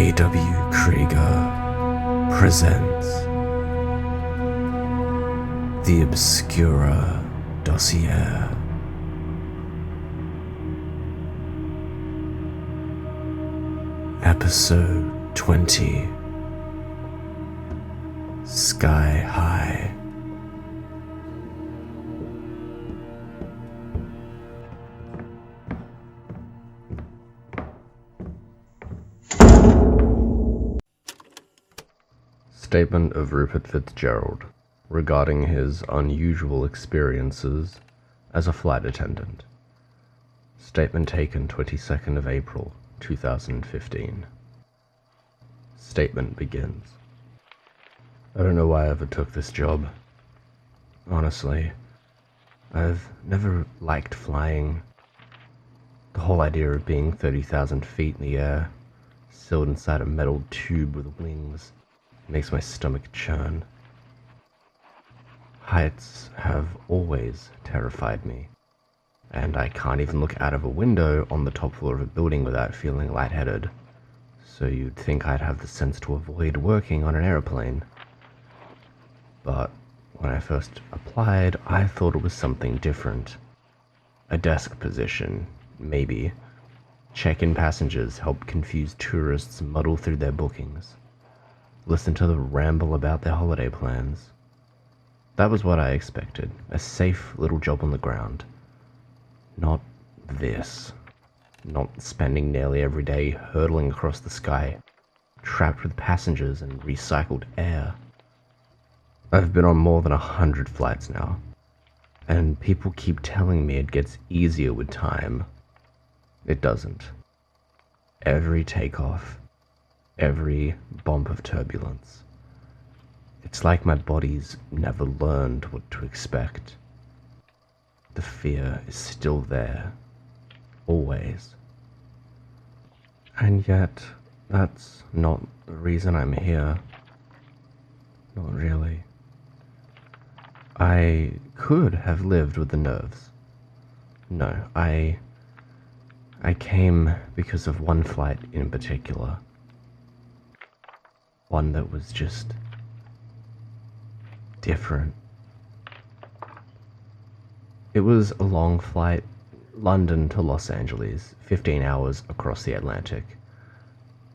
A.W. Krieger presents The Obscura Dossier. Episode 20, Sky High. Statement of Rupert Fitzgerald regarding his unusual experiences as a flight attendant. Statement taken 22nd of April, 2015. Statement begins. I don't know why I ever took this job. Honestly, I've never liked flying. The whole idea of being 30,000 feet in the air, sealed inside a metal tube with wings, makes my stomach churn. Heights have always terrified me, and I can't even look out of a window on the top floor of a building without feeling lightheaded, so you'd think I'd have the sense to avoid working on an airplane. But when I first applied, I thought it was something different. A desk position, maybe. Check-in passengers help confused tourists muddle through their bookings. Listen to them ramble about their holiday plans. That was what I expected, a safe little job on the ground. Not this. Not spending nearly every day hurtling across the sky, trapped with passengers and recycled air. I've been on more than 100 flights now, and people keep telling me it gets easier with time. It doesn't. Every takeoff, every bump of turbulence. It's like my body's never learned what to expect. The fear is still there, always. And yet, that's not the reason I'm here. Not really. I could have lived with the nerves. No, I came because of one flight in particular. One that was just different. It was a long flight, London to Los Angeles, 15 hours across the Atlantic.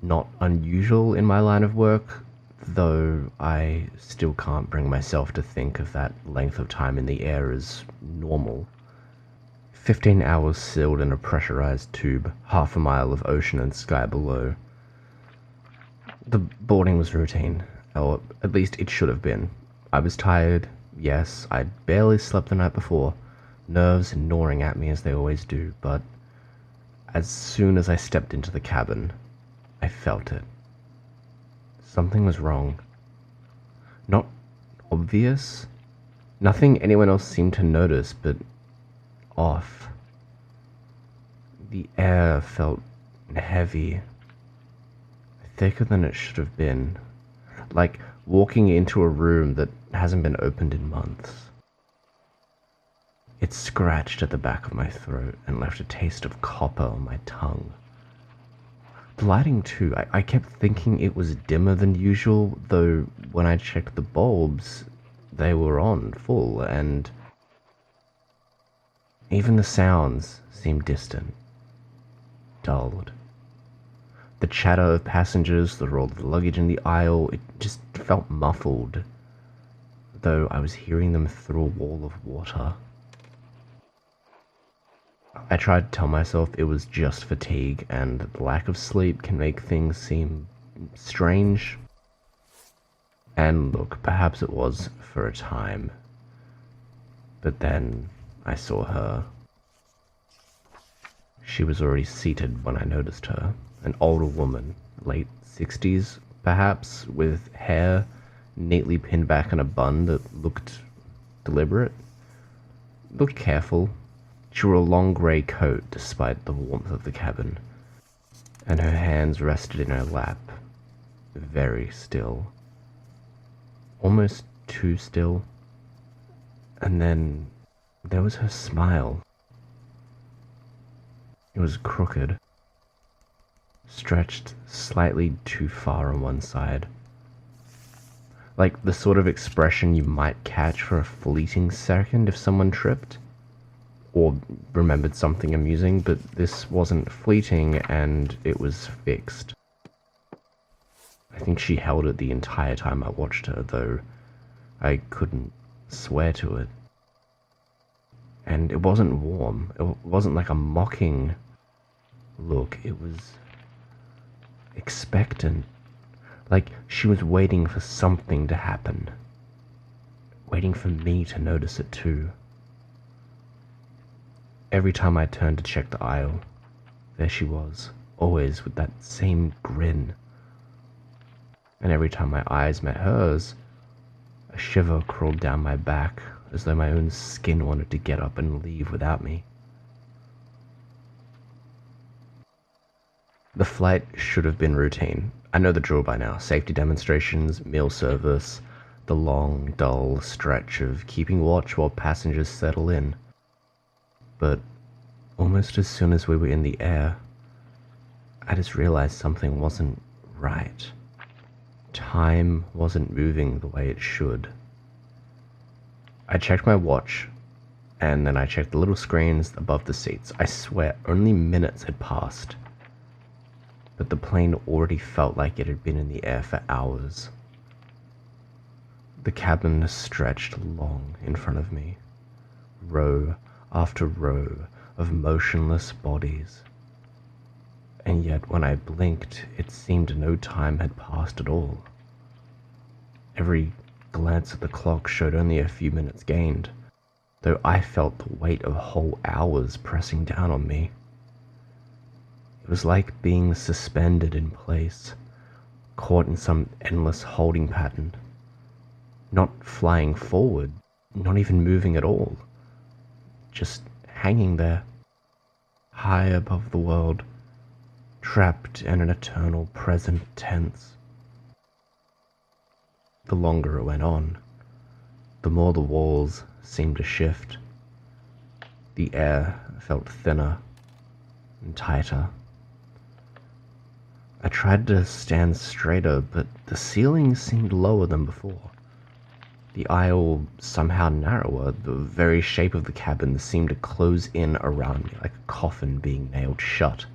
Not unusual in my line of work, though I still can't bring myself to think of that length of time in the air as normal. 15 hours sealed in a pressurized tube, half a mile of ocean and sky below. The boarding was routine, or at least it should have been. I was tired, yes, I'd barely slept the night before, nerves gnawing at me as they always do, but as soon as I stepped into the cabin, I felt it. Something was wrong. Not obvious. Nothing anyone else seemed to notice, but off. The air felt heavy, thicker than it should have been, like walking into a room that hasn't been opened in months. It scratched at the back of my throat and left a taste of copper on my tongue. The lighting too, I kept thinking it was dimmer than usual, though when I checked the bulbs, they were on full, and even the sounds seemed distant, dulled. The chatter of passengers, the roll of the luggage in the aisle, it just felt muffled, though I was hearing them through a wall of water. I tried to tell myself it was just fatigue, and the lack of sleep can make things seem strange. And look, perhaps it was for a time. But then I saw her. She was already seated when I noticed her. An older woman, late 60s, perhaps, with hair neatly pinned back in a bun that looked deliberate. Looked careful. She wore a long grey coat despite the warmth of the cabin, and her hands rested in her lap, very still. Almost too still. And then there was her smile. It was crooked. stretched slightly too far on one side. Like the sort of expression you might catch for a fleeting second if someone tripped or remembered something amusing, but this wasn't fleeting and it was fixed. I think she held it the entire time I watched her, though I couldn't swear to it. And it wasn't warm. It wasn't like a mocking look. It was expectant. Like she was waiting for something to happen. Waiting for me to notice it too. Every time I turned to check the aisle, there she was, always with that same grin. And every time my eyes met hers, a shiver crawled down my back, as though my own skin wanted to get up and leave without me. The flight should have been routine. I know the drill by now. Safety demonstrations, meal service, the long, dull stretch of keeping watch while passengers settle in. But almost as soon as we were in the air, I just realized something wasn't right. Time wasn't moving the way it should. I checked my watch, and then I checked the little screens above the seats. I swear only minutes had passed, but the plane already felt like it had been in the air for hours. The cabin stretched long in front of me, row after row of motionless bodies. And yet when I blinked, it seemed no time had passed at all. Every glance at the clock showed only a few minutes gained, though I felt the weight of whole hours pressing down on me. It was like being suspended in place, caught in some endless holding pattern, not flying forward, not even moving at all, just hanging there, high above the world, trapped in an eternal present tense. The longer it went on, the more the walls seemed to shift. The air felt thinner and tighter. I tried to stand straighter, but the ceiling seemed lower than before. The aisle somehow narrower. The very shape of the cabin seemed to close in around me like a coffin being nailed shut.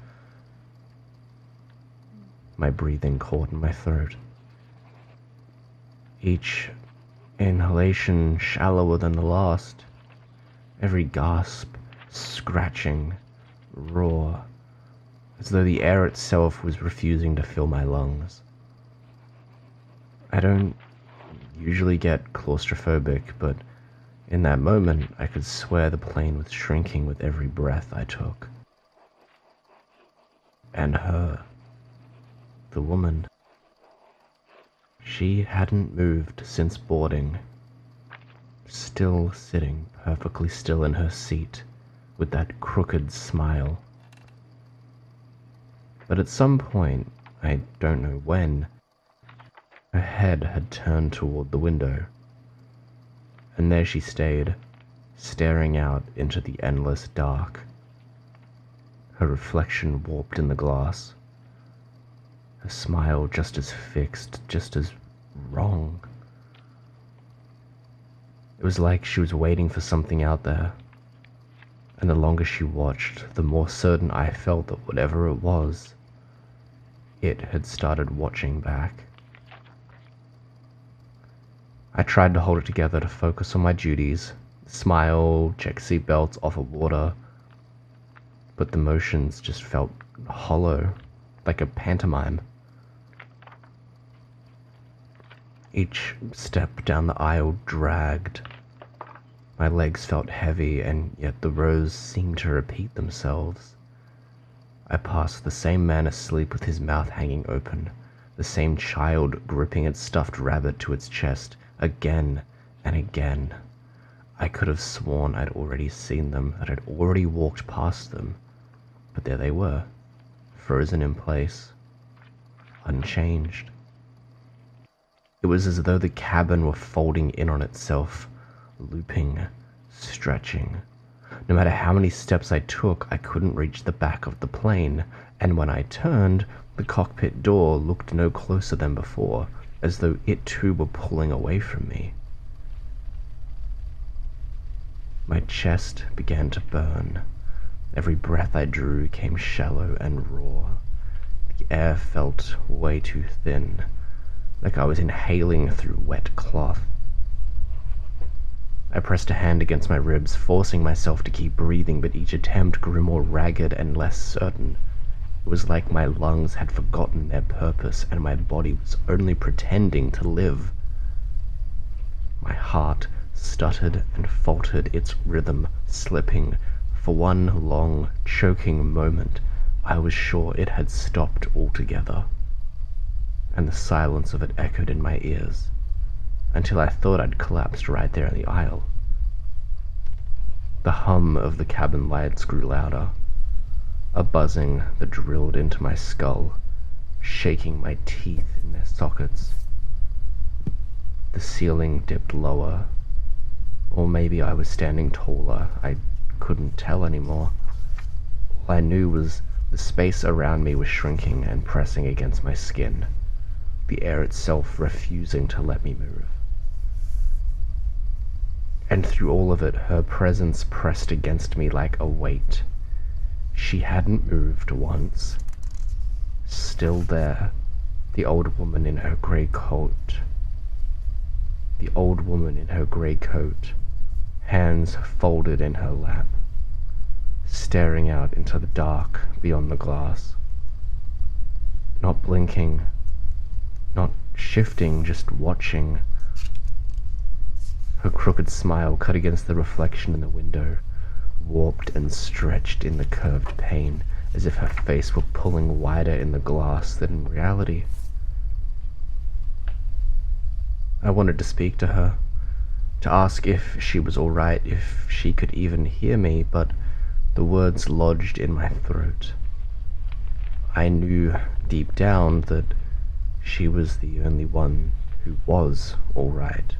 My breathing caught in my throat. Each inhalation shallower than the last. Every gasp scratching, raw, as though the air itself was refusing to fill my lungs. I don't usually get claustrophobic, but in that moment I could swear the plane was shrinking with every breath I took. And her, the woman, she hadn't moved since boarding, still sitting perfectly still in her seat with that crooked smile. But at some point, I don't know when, her head had turned toward the window, and there she stayed, staring out into the endless dark, her reflection warped in the glass, her smile just as fixed, just as wrong. It was like she was waiting for something out there, and the longer she watched, the more certain I felt that whatever it was, it had started watching back. I tried to hold it together to focus on my duties, smile, check seatbelts, offer water, but the motions just felt hollow, like a pantomime. Each step down the aisle dragged. My legs felt heavy, and yet the rows seemed to repeat themselves. I passed the same man asleep with his mouth hanging open, the same child gripping its stuffed rabbit to its chest, again and again. I could have sworn I'd already seen them, that I'd already walked past them, but there they were, frozen in place, unchanged. It was as though the cabin were folding in on itself, looping, stretching, No matter how many steps I took, I couldn't reach the back of the plane, and when I turned, the cockpit door looked no closer than before, as though it too were pulling away from me. My chest began to burn. Every breath I drew came shallow and raw. The air felt way too thin, like I was inhaling through wet cloth. I pressed a hand against my ribs, forcing myself to keep breathing, but each attempt grew more ragged and less certain. It was like my lungs had forgotten their purpose and my body was only pretending to live. My heart stuttered and faltered, its rhythm slipping. For one long, choking moment, I was sure it had stopped altogether, and the silence of it echoed in my ears, until I thought I'd collapsed right there in the aisle. The hum of the cabin lights grew louder, a buzzing that drilled into my skull, shaking my teeth in their sockets. The ceiling dipped lower, or maybe I was standing taller. I couldn't tell anymore. All I knew was the space around me was shrinking and pressing against my skin, the air itself refusing to let me move. And through all of it, her presence pressed against me like a weight. She hadn't moved once. Still there, the old woman in her grey coat. The old woman in her grey coat, hands folded in her lap, staring out into the dark beyond the glass. Not blinking, not shifting, just watching. Her crooked smile cut against the reflection in the window, warped and stretched in the curved pane, as if her face were pulling wider in the glass than in reality. I wanted to speak to her, to ask if she was all right, if she could even hear me, but the words lodged in my throat. I knew deep down that she was the only one who was all right.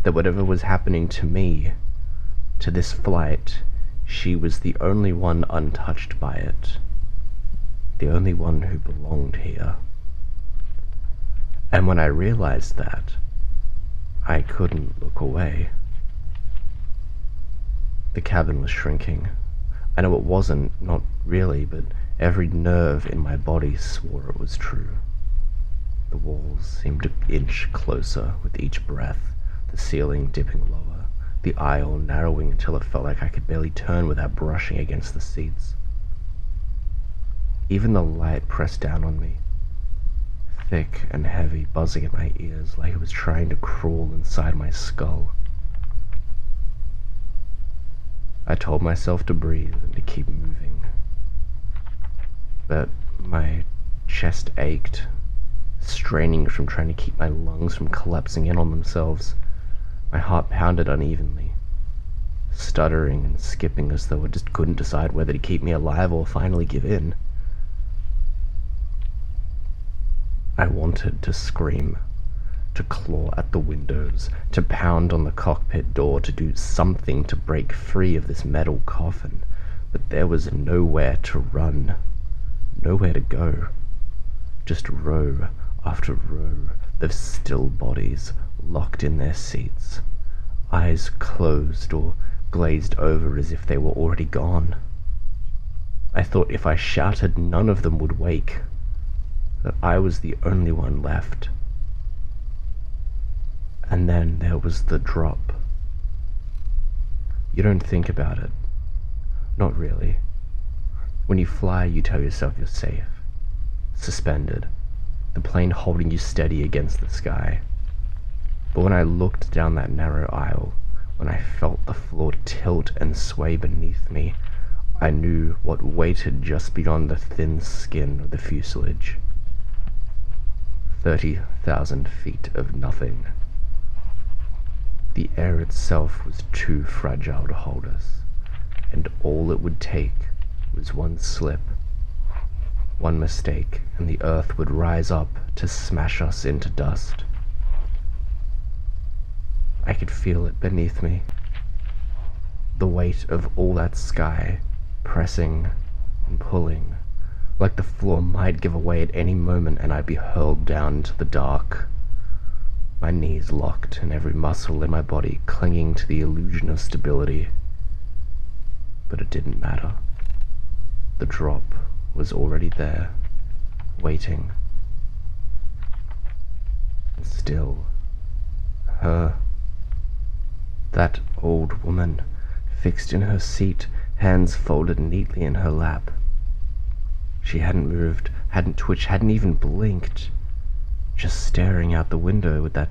That whatever was happening to me, to this flight, she was the only one untouched by it, the only one who belonged here. And when I realized that, I couldn't look away. The cabin was shrinking. I know it wasn't, not really, but every nerve in my body swore it was true. The walls seemed to inch closer with each breath, the ceiling dipping lower, the aisle narrowing until it felt like I could barely turn without brushing against the seats. Even the light pressed down on me, thick and heavy, buzzing in my ears like it was trying to crawl inside my skull. I told myself to breathe and to keep moving, but my chest ached, straining from trying to keep my lungs from collapsing in on themselves. My heart pounded unevenly, stuttering and skipping as though it just couldn't decide whether to keep me alive or finally give in. I wanted to scream, to claw at the windows, to pound on the cockpit door, to do something to break free of this metal coffin, but there was nowhere to run, nowhere to go. Just row after row of still bodies locked in their seats, eyes closed or glazed over as if they were already gone. I thought if I shouted, none of them would wake, that I was the only one left. And then there was the drop. You don't think about it. Not really. When you fly, you tell yourself you're safe, suspended, the plane holding you steady against the sky. But when I looked down that narrow aisle, when I felt the floor tilt and sway beneath me, I knew what waited just beyond the thin skin of the fuselage. 30,000 feet of nothing. The air itself was too fragile to hold us, and all it would take was one slip, one mistake, and the earth would rise up to smash us into dust. I could feel it beneath me. The weight of all that sky, pressing and pulling, like the floor might give away at any moment and I'd be hurled down into the dark. My knees locked and every muscle in my body clinging to the illusion of stability. But it didn't matter. The drop was already there, waiting. And still, her, that old woman, fixed in her seat, hands folded neatly in her lap. She hadn't moved, hadn't twitched, hadn't even blinked, just staring out the window with that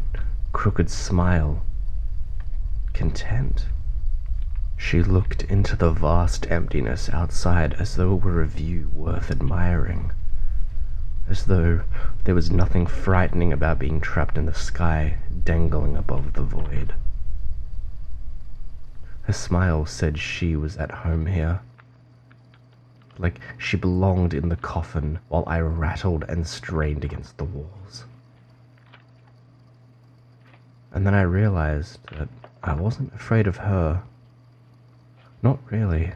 crooked smile. Content. She looked into the vast emptiness outside as though it were a view worth admiring, as though there was nothing frightening about being trapped in the sky, dangling above the void. Her smile said she was at home here, like she belonged in the coffin while I rattled and strained against the walls. And then I realized that I wasn't afraid of her. Not really.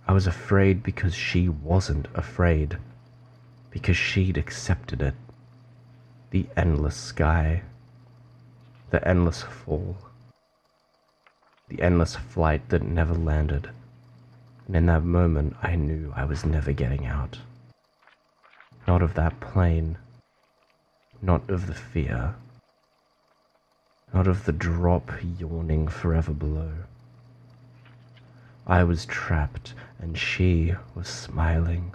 I was afraid because she wasn't afraid, because she'd accepted it. The endless sky, the endless fall, the endless flight that never landed. And in that moment, I knew I was never getting out. Not of that plane, not of the fear, not of the drop yawning forever below. I was trapped, and she was smiling.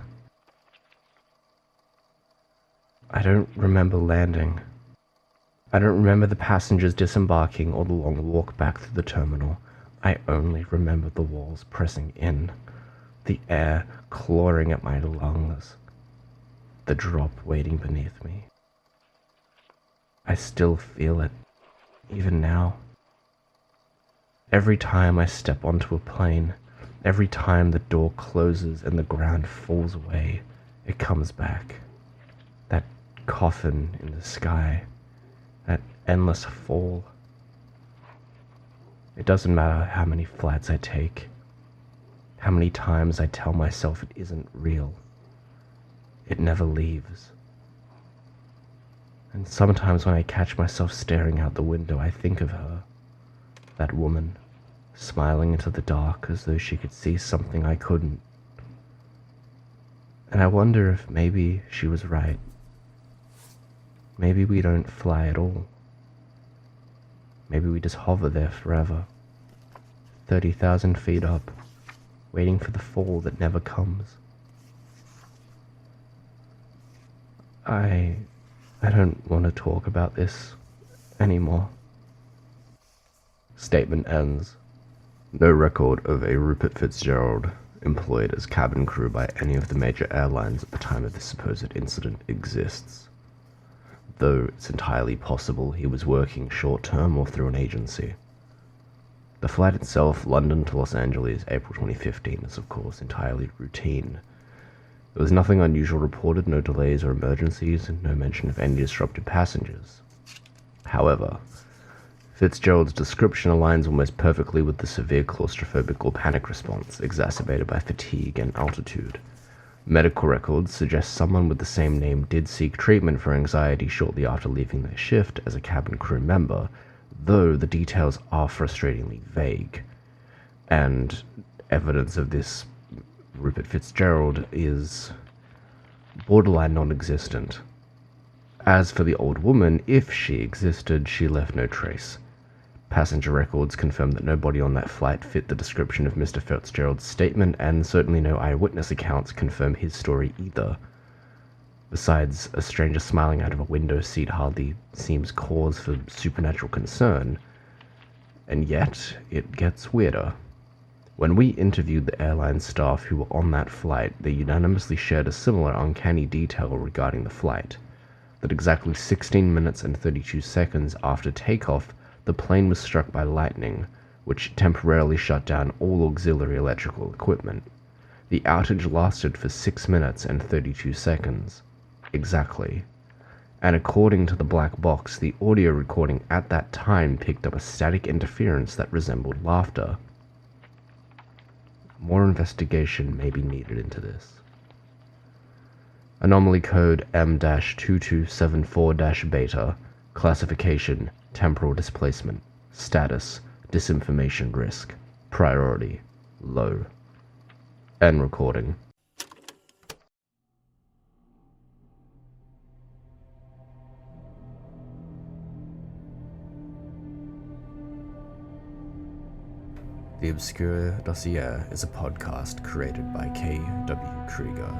I don't remember landing. I don't remember the passengers disembarking or the long walk back through the terminal. I only remember the walls pressing in, the air clawing at my lungs, the drop waiting beneath me. I still feel it, even now. Every time I step onto a plane, every time the door closes and the ground falls away, it comes back. That coffin in the sky, that endless fall. It doesn't matter how many flights I take, how many times I tell myself it isn't real. It never leaves. And sometimes when I catch myself staring out the window, I think of her, that woman, smiling into the dark as though she could see something I couldn't. And I wonder if maybe she was right. Maybe we don't fly at all. Maybe we just hover there forever, 30,000 feet up, waiting for the fall that never comes. I don't want to talk about this anymore. Statement ends. No record of a Rupert Fitzgerald employed as cabin crew by any of the major airlines at the time of this supposed incident exists, though it's entirely possible he was working short-term or through an agency. The flight itself, London to Los Angeles, April 2015, is of course entirely routine. There was nothing unusual reported, no delays or emergencies, and no mention of any disrupted passengers. However, Fitzgerald's description aligns almost perfectly with the severe claustrophobic or panic response, exacerbated by fatigue and altitude. Medical records suggest someone with the same name did seek treatment for anxiety shortly after leaving their shift as a cabin crew member, though the details are frustratingly vague. And evidence of this Rupert Fitzgerald is borderline non-existent. As for the old woman, if she existed, she left no trace. Passenger records confirm that nobody on that flight fit the description of Mr. Fitzgerald's statement, and certainly no eyewitness accounts confirm his story either. Besides, a stranger smiling out of a window seat hardly seems cause for supernatural concern. And yet, it gets weirder. When we interviewed the airline staff who were on that flight, they unanimously shared a similar uncanny detail regarding the flight. That exactly 16 minutes and 32 seconds after takeoff, the plane was struck by lightning, which temporarily shut down all auxiliary electrical equipment. The outage lasted for 6 minutes and 32 seconds. Exactly. And according to the black box, the audio recording at that time picked up a static interference that resembled laughter. more investigation may be needed into this. Anomaly code M-2274-beta, classification, temporal displacement, status, disinformation risk, priority, low. End recording. The Obscure Dossier is a podcast created by K.W. Krieger,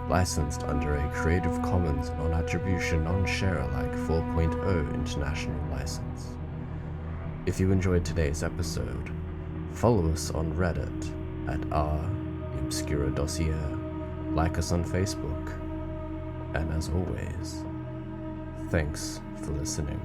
licensed under a Creative Commons non-attribution non-share-alike 4.0 international license. If you enjoyed today's episode, follow us on Reddit at The Obscure Dossier, like us on Facebook, and as always, thanks for listening.